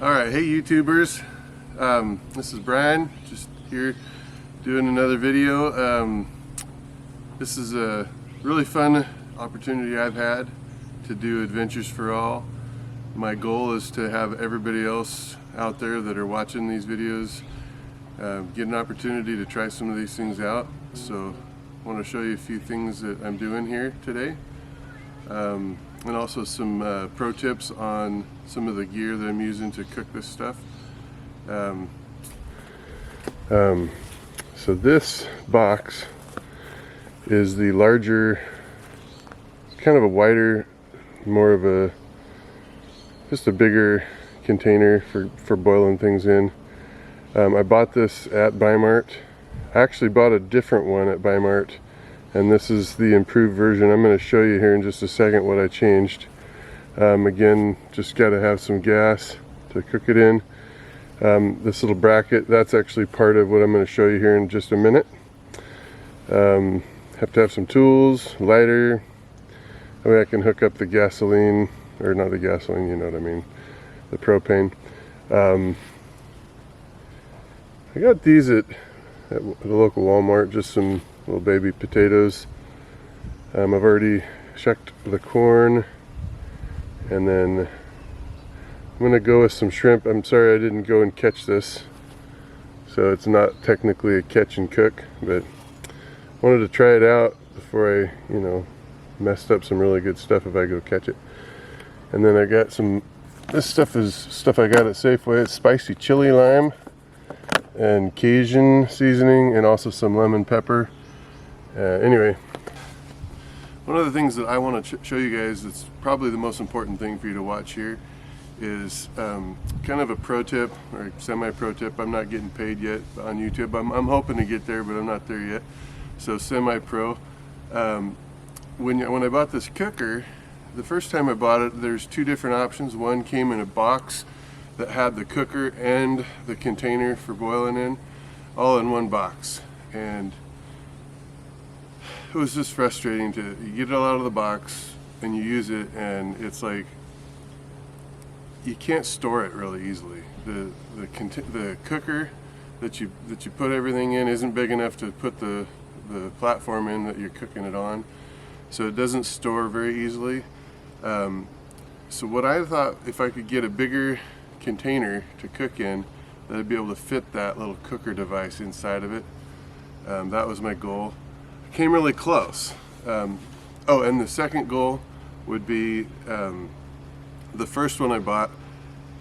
Alright, hey YouTubers, this is Brian, just here doing another video. This is a really fun opportunity I've had to do Adventures for All. My goal is to have everybody else out there that are watching these videos get an opportunity to try some of these things out. So I want to show you a few things that I'm doing here today. And also some pro tips on some of the gear that I'm using to cook this stuff. So this box is the larger, kind of a wider, more of a, just a bigger container for boiling things in. I bought this at Bi-Mart. I actually bought a different one at Bi-Mart, and this is the improved version. I'm going to show you here in just a second what I changed. Again, just got to have some gas to cook it in. This little bracket, that's actually part of what I'm going to show you here in just a minute. Have to have some tools, lighter. I mean, I can hook up the gasoline, or not the gasoline, you know what I mean, the propane. I got these at the local Walmart, just some little baby potatoes. I've already checked the corn, and then I'm going to go with some shrimp. I'm sorry I didn't go and catch this, so it's not technically a catch and cook, but I wanted to try it out before I, messed up some really good stuff if I go catch it. And then I got some, this stuff is stuff I got at Safeway. It's spicy chili lime and Cajun seasoning, and also some lemon pepper. Anyway, one of the things that I want to show you guys that's probably the most important thing for you to watch here is kind of a pro tip, or semi-pro tip. I'm not getting paid yet on YouTube. I'm hoping to get there, but I'm not there yet. So semi-pro. When I bought this cooker, the first time I bought it, there's two different options. One came in a box that had the cooker and the container for boiling in, all in one box. And it was just frustrating to, you get it all out of the box and you use it, and it's like you can't store it really easily. The cooker that you put everything in isn't big enough to put the platform in that you're cooking it on, so it doesn't store very easily. So what I thought, if I could get a bigger container to cook in, that I'd be able to fit that little cooker device inside of it. That was my goal. Came really close. Oh, and the second goal would be, the first one I bought,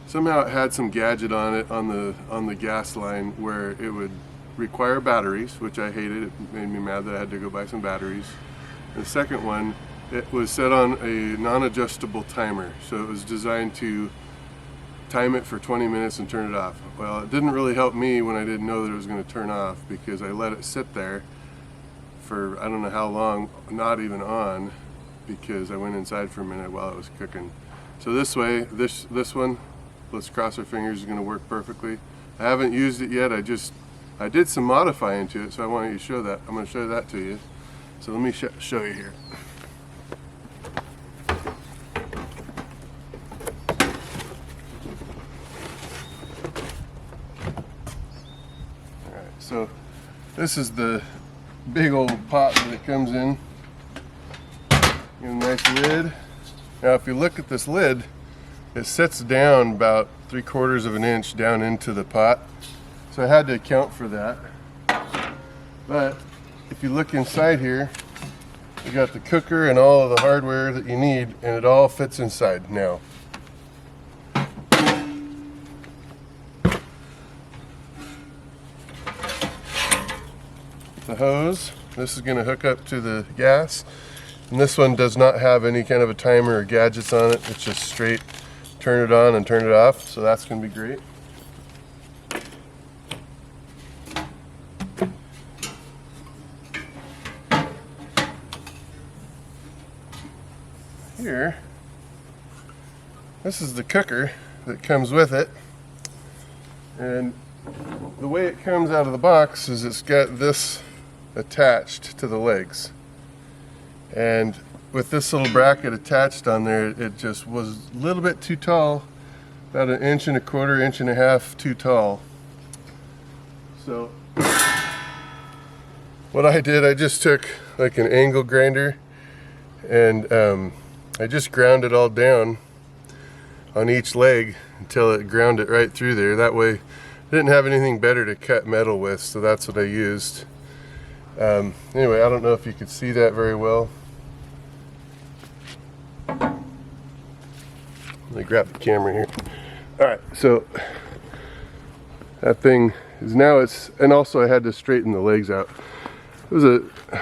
somehow it had some gadget on it on the gas line where it would require batteries, which I hated. It made me mad that I had to go buy some batteries. The second one, it was set on a non-adjustable timer, so it was designed to time it for 20 minutes and turn it off. Well, it didn't really help me when I didn't know that it was going to turn off, because I let it sit there for I don't know how long, not even on, because I went inside for a minute while it was cooking. So this way, this one, let's cross our fingers, is going to work perfectly. I haven't used it yet. I did some modifying to it, so I want you to show that. I'm going to show that to you. So let me show you here. Alright, so this is the big old pot that it comes in. Get a nice lid. Now if you look at this lid, it sits down about 3/4 of an inch down into the pot. So I had to account for that. But if you look inside here, you got the cooker and all of the hardware that you need, and it all fits inside now. The hose, this is going to hook up to the gas, and this one does not have any kind of a timer or gadgets on it. It's just straight turn it on and turn it off, so that's going to be great. Here, this is the cooker that comes with it, and the way it comes out of the box is it's got this attached to the legs, and with this little bracket attached on there, it just was a little bit too tall about 1.25 inches, 1.5 inches too tall. So what I did, I just took like an angle grinder and I just ground it all down on each leg until it ground it right through there. That way I didn't have anything better to cut metal with, so that's what I used. Anyway, I don't know if you could see that very well. Let me grab the camera here. Alright, so that thing is now it's, and also I had to straighten the legs out. It was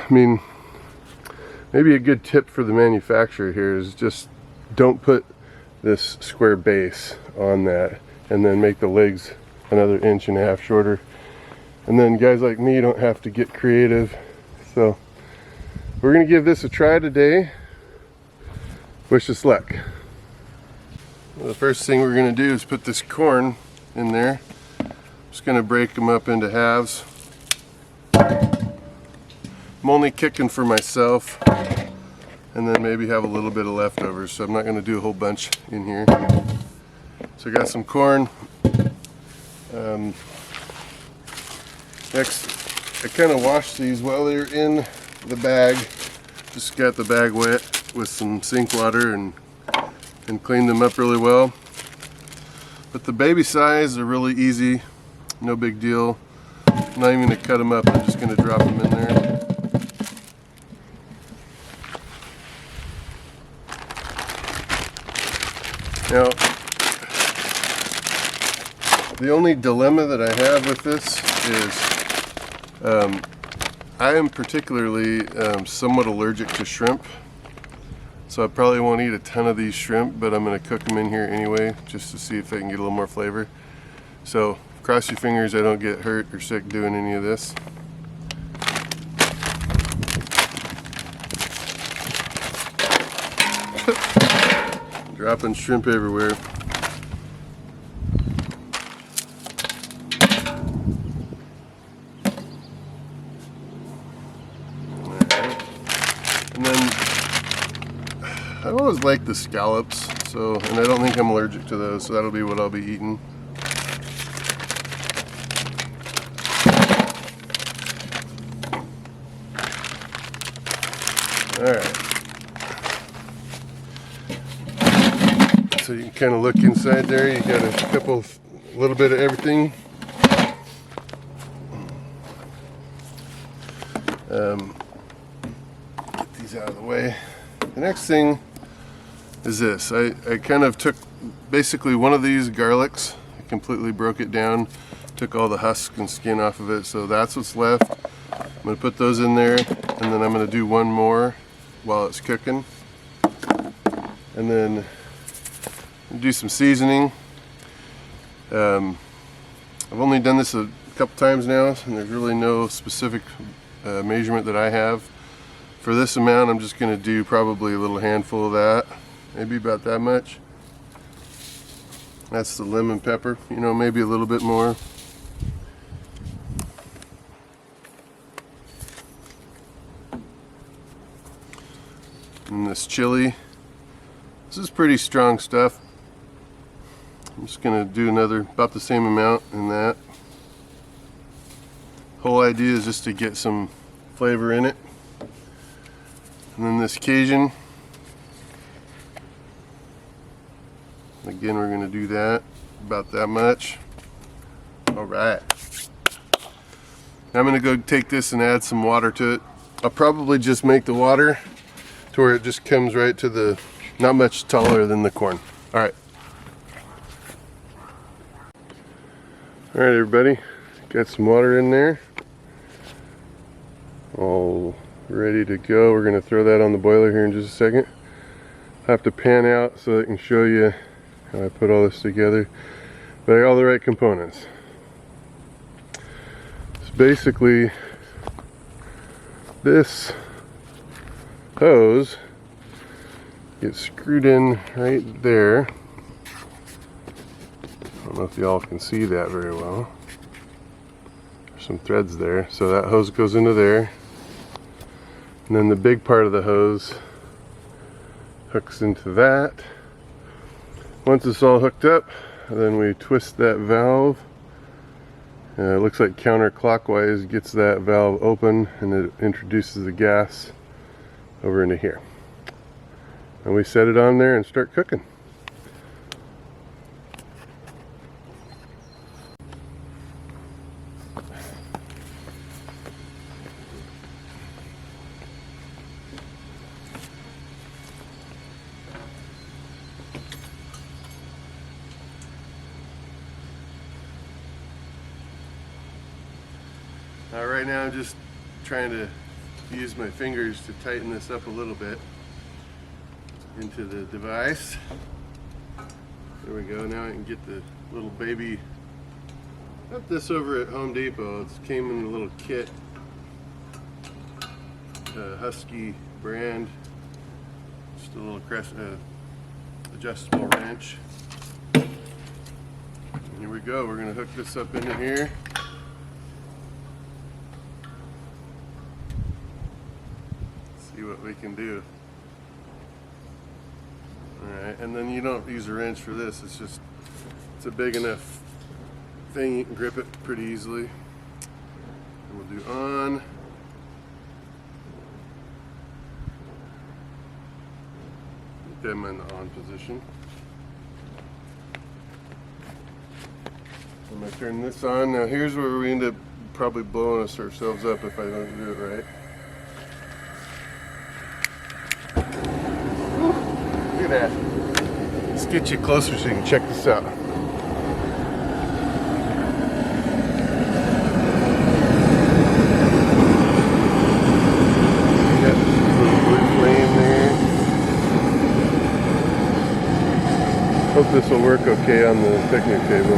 maybe a good tip for the manufacturer here is just don't put this square base on that and then make the legs another 1.5 inches shorter. And then guys like me don't have to get creative. So we're gonna give this a try today. Wish us luck. Well, the first thing we're gonna do is put this corn in there. Just gonna break them up into halves. I'm only kicking for myself and then maybe have a little bit of leftovers, so I'm not gonna do a whole bunch in here. So I got some corn. Next, I kind of washed these while they're in the bag. Just got the bag wet with some sink water and cleaned them up really well. But the baby size are really easy, no big deal. I'm not even going to cut them up, I'm just going to drop them in there. Now, the only dilemma that I have with this is I am particularly somewhat allergic to shrimp, so I probably won't eat a ton of these shrimp, but I'm going to cook them in here anyway just to see if they can get a little more flavor. So cross your fingers I don't get hurt or sick doing any of this. Dropping shrimp everywhere. And then I always like the scallops, so, and I don't think I'm allergic to those, so that'll be what I'll be eating. Alright. So you can kind of look inside there, you got a little bit of everything. Get these out of the way. The next thing is this. I kind of took basically one of these garlics, I completely broke it down, took all the husk and skin off of it, so that's what's left. I'm going to put those in there, and then I'm going to do one more while it's cooking. And then do some seasoning. I've only done this a couple times now, and there's really no specific measurement that I have. For this amount, I'm just going to do probably a little handful of that, maybe about that much. That's the lemon pepper, you know, maybe a little bit more. And this chili, this is pretty strong stuff. I'm just going to do about the same amount in that. Whole idea is just to get some flavor in it. And then this Cajun, again we're going to do that, about that much. Alright. Now I'm going to go take this and add some water to it. I'll probably just make the water to where it just comes right to the, not much taller than the corn. Alright. Alright everybody, got some water in there. All ready to go. We're going to throw that on the boiler here in just a second. I have to pan out so I can show you how I put all this together. But I got all the right components. So basically, this hose gets screwed in right there. I don't know if y'all can see that very well. There's some threads there. So that hose goes into there. And then the big part of the hose hooks into that. Once it's all hooked up, then we twist that valve. It looks like counterclockwise gets that valve open, and it introduces the gas over into here. And we set it on there and start cooking. Right now I'm just trying to use my fingers to tighten this up a little bit into the device. There we go. Now I can get the little baby. Got this over at Home Depot. It came in a little kit, Husky brand. Just a little adjustable wrench. And here we go. We're going to hook this up into here. See what we can do. Alright, and then you don't use a wrench for this. It's a big enough thing you can grip it pretty easily. And we'll do on. Get them in the on position. I'm going to turn this on. Now here's where we end up probably blowing ourselves up if I don't do it right. Look at that. Let's get you closer so you can check this out. Got this little blue flame there. Hope this will work okay on the picnic table.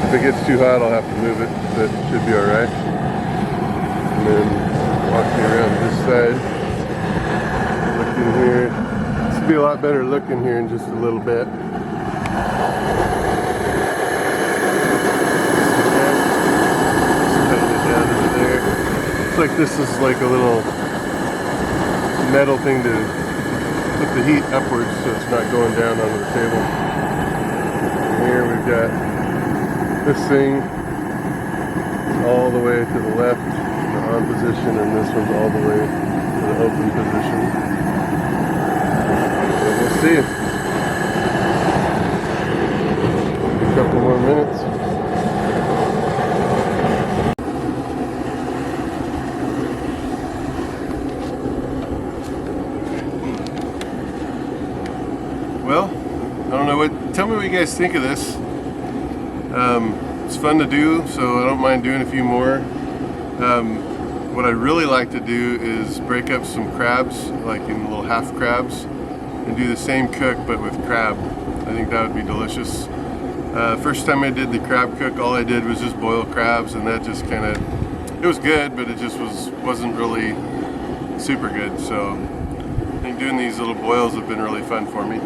If it gets too hot, I'll have to move it, but it should be alright. And then walk me around this side. Look in here. This will be a lot better looking here in just a little bit. Tighten it down into there. Looks like this is like a little metal thing to put the heat upwards so it's not going down onto the table. And here we've got this thing all the way to the left, the on position, and this one's all the way to the open position. So we'll see. A couple more minutes. Well, I don't know tell me what you guys think of this. It's fun to do, so I don't mind doing a few more. What I really like to do is break up some crabs, like in little half crabs, and do the same cook but with crab. I think that would be delicious. First time I did the crab cook, all I did was just boil crabs, and that just kind of, it was good, but it just wasn't really super good. So I think doing these little boils have been really fun for me.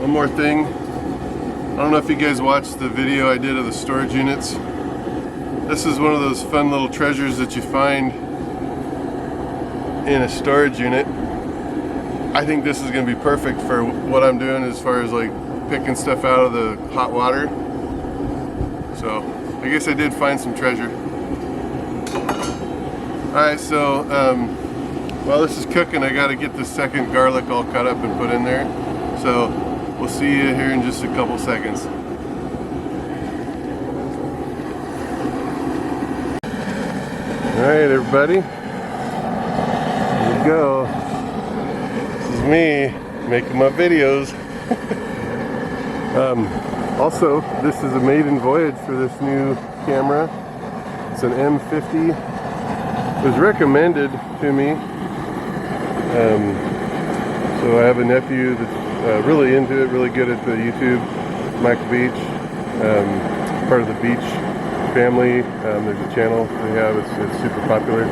One more thing. I don't know if you guys watched the video I did of the storage units. This is one of those fun little treasures that you find in a storage unit. I think this is going to be perfect for what I'm doing as far as like picking stuff out of the hot water. So I guess I did find some treasure. Alright, so while this is cooking, I got to get the second garlic all cut up and put in there. So we'll see you here in just a couple seconds. Alright everybody, here we go. This is me making my videos. Also, this is a maiden voyage for this new camera. It's an M50. It was recommended to me. So I have a nephew that's really into it, really good at the YouTube, Mike Beach, part of the Beach family. There's a channel they have, it's super popular.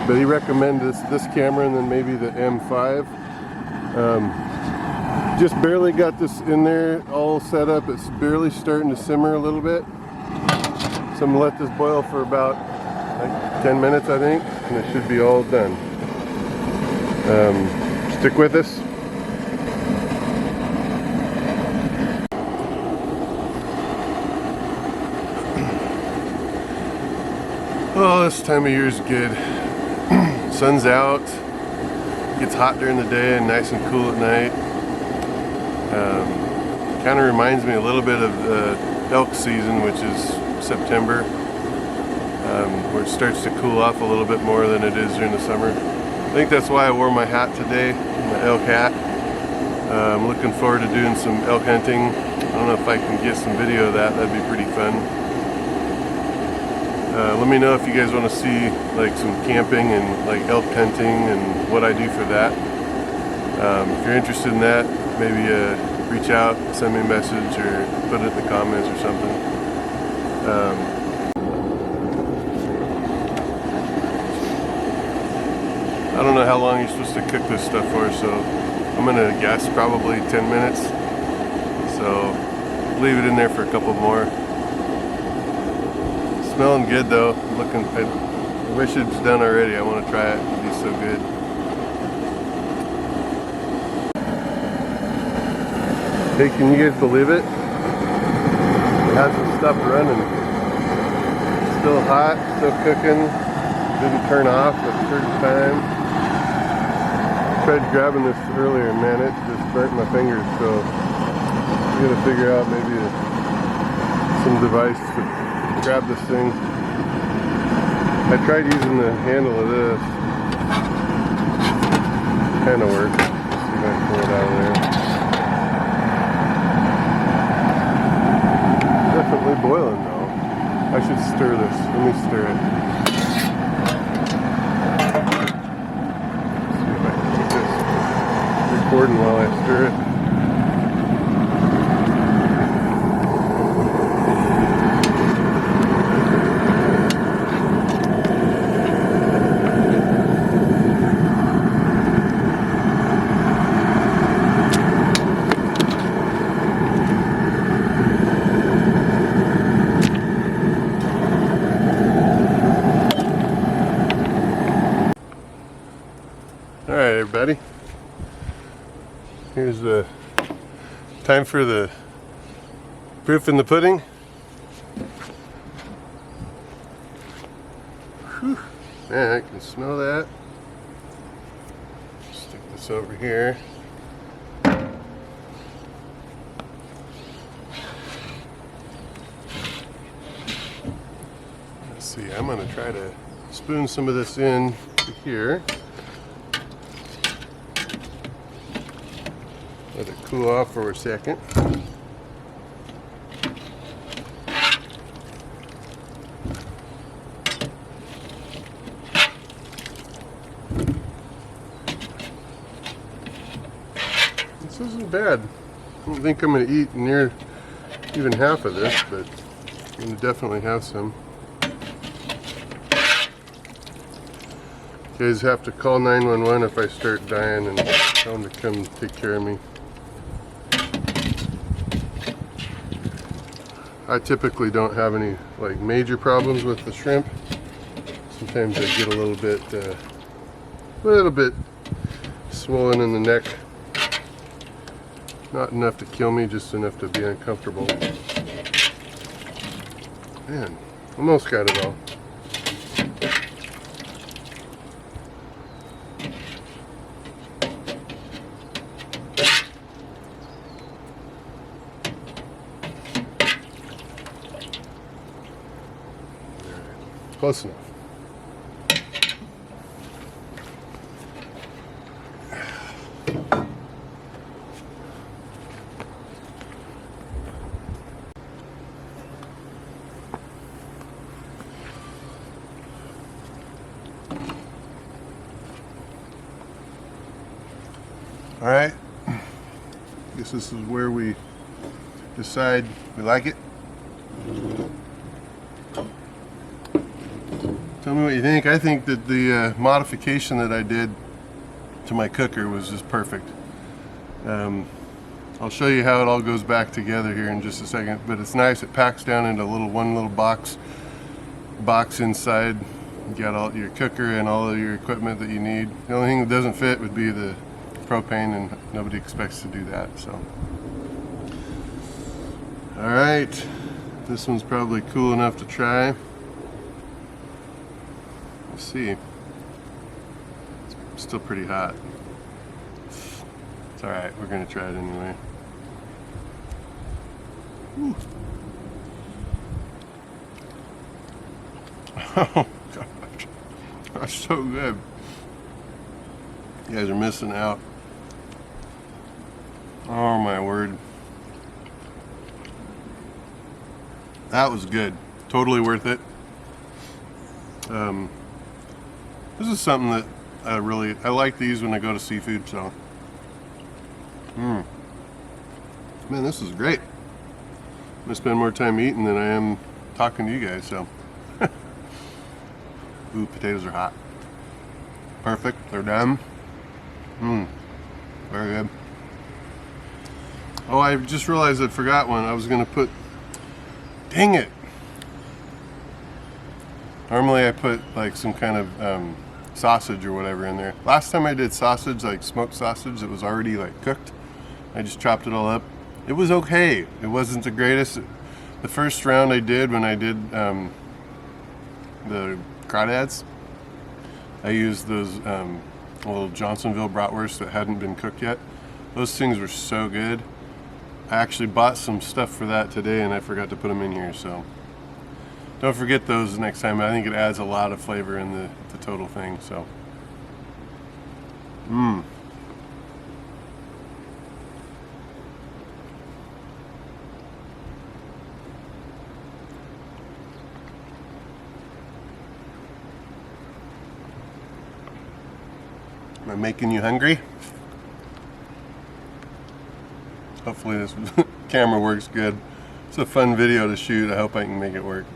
But he recommended this camera and then maybe the M5. Just barely got this in there all set up. It's barely starting to simmer a little bit. So I'm gonna let this boil for about like 10 minutes, I think, and it should be all done. Stick with us. Oh, this time of year is good. Sun's out, gets hot during the day and nice and cool at night. Kind of reminds me a little bit of the elk season, which is September, where it starts to cool off a little bit more than it is during the summer. I think that's why I wore my hat today, my elk hat. I'm looking forward to doing some elk hunting. I don't know if I can get some video of that. That'd be pretty fun. Let me know if you guys want to see like some camping and like elk hunting and what I do for that. If you're interested in that, maybe reach out, send me a message, or put it in the comments or something. I don't know how long you're supposed to cook this stuff for, so I'm gonna guess probably 10 minutes. So leave it in there for a couple more. Smelling good though. I wish it's done already. I want to try it. It'd be so good. Hey, can you guys believe it? It hasn't stopped running. Still hot, still cooking. Didn't turn off at a certain time. I tried grabbing this earlier, man, it just burnt my fingers, so I'm gonna figure out maybe some device to grab this thing. I tried using the handle of this. Kind of worked. Let's see if I can pull it out of there. Definitely boiling though. I should stir this. Let me stir it. See if I can keep this recording while I stir it. Alright everybody, here's the time for the proof in the pudding. Whew. Man, I can smell that. Stick this over here. Let's see, I'm going to try to spoon some of this in to here. Let it cool off for a second. This isn't bad. I don't think I'm going to eat near even half of this, but I'm going to definitely have some. You guys have to call 911 if I start dying and tell them to come take care of me. I typically don't have any like major problems with the shrimp. Sometimes I get a little bit swollen in the neck. Not enough to kill me, just enough to be uncomfortable. Man, almost got it all. Close enough. All right, I guess this is where we decide we like it. Tell me what you think. I think that the modification that I did to my cooker was just perfect. I'll show you how it all goes back together here in just a second, but it's nice. It packs down into one little box inside. You got all your cooker and all of your equipment that you need. The only thing that doesn't fit would be the propane, and nobody expects to do that. So, all right, this one's probably cool enough to try. You see, it's still pretty hot. It's alright, we're gonna try it anyway. Ooh. Oh gosh, that's so good. You guys are missing out. Oh my word. That was good. Totally worth it. This is something that I like these when I go to seafood, so. Man, this is great. I'm gonna spend more time eating than I am talking to you guys, so. Ooh, potatoes are hot. Perfect, they're done. Very good. Oh, I just realized I forgot one. I was gonna put, dang it. Normally I put like some kind of sausage or whatever in there. Last time I did sausage, like smoked sausage, it was already like cooked. I just chopped it all up. It was okay. It wasn't the greatest. The first round I did when I did the crawdads, I used those little Johnsonville bratwursts that hadn't been cooked yet. Those things were so good. I actually bought some stuff for that today and I forgot to put them in here, so don't forget those next time. I think it adds a lot of flavor in the total thing, so. Am I making you hungry? Hopefully this camera works good. It's a fun video to shoot. I hope I can make it work.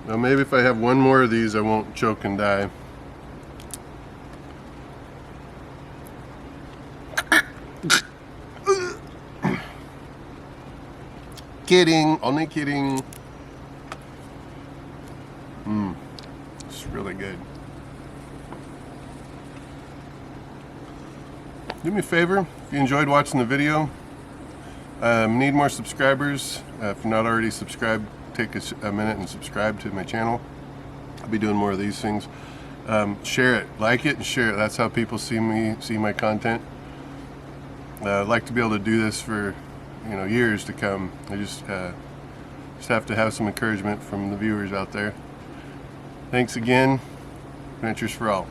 Now maybe if I have one more of these I won't choke and die. Kidding, only kidding. It's really good. Do me a favor, if you enjoyed watching the video, need more subscribers. If you're not already subscribed, take a minute and subscribe to my channel. I'll be doing more of these things. Share it, like it, and share it. That's how people see my content. I'd like to be able to do this for years to come. I just have to have some encouragement from the viewers out there. Thanks again. Adventures for all.